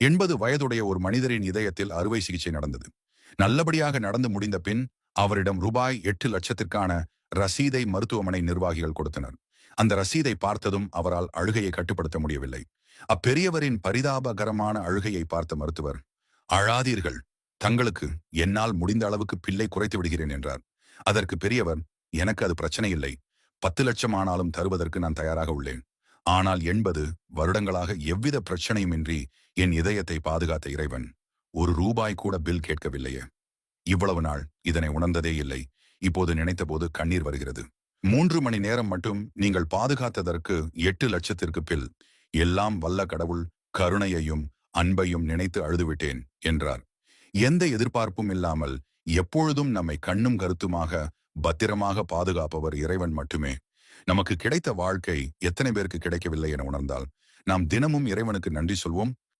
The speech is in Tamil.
80 வயதுடைய ஒரு மனிதரின் இதயத்தில் அறுவை சிகிச்சை நடந்தது. நல்லபடியாக நடந்து முடிந்த பின் அவரிடம் ரூபாய் 8 லட்சத்திற்கான ரசீதை மருத்துவமனை நிர்வாகிகள் கொடுத்தனர். அந்த ரசீதை பார்த்ததும் அவரால் அழுகையை கட்டுப்படுத்த முடியவில்லை. அப்பெரியவரின் பரிதாபகரமான அழுகையை பார்த்த மருத்துவர், "அழாதீர்கள். தங்களுக்கு என்னால் முடிந்த அளவுக்கு பில்லை குறைத்து விடுகிறேன்" என்றார். அதற்கு பெரியவர், "எனக்கு அது பிரச்சனை இல்லை. 10 லட்சம் ஆனாலும் தருவதற்கு நான் தயாராக உள்ளேன். ஆனால் 80 வருடங்களாக எவ்வித பிரச்சனையுமின்றி என் இதயத்தை பாதுகாத்த இறைவன் ஒரு ரூபாய் கூட பில் கேட்கவில்லையே. இவ்வளவு நாள் இதனை உணர்ந்ததே இல்லை. இப்போது நினைத்தபோது கண்ணீர் வருகிறது. 3 மணி நேரம் மட்டும் நீங்கள் பாதுகாத்ததற்கு 8 லட்சத்திற்கு பில். எல்லாம் வல்ல கடவுள் கருணையையும் அன்பையும் நினைத்து அழுதுவிட்டேன்" என்றார். எந்த எதிர்பார்ப்பும் இல்லாமல் எப்பொழுதும் நம்மை கண்ணும் கருத்துமாக பத்திரமாக பாதுகாப்பவர் இறைவன் மட்டுமே. நமக்கு கிடைத்த வாழ்க்கை எத்தனை பேருக்கு கிடைக்கவில்லை என உணர்ந்தால் நாம் தினமும் இறைவனுக்கு நன்றி சொல்வோம்.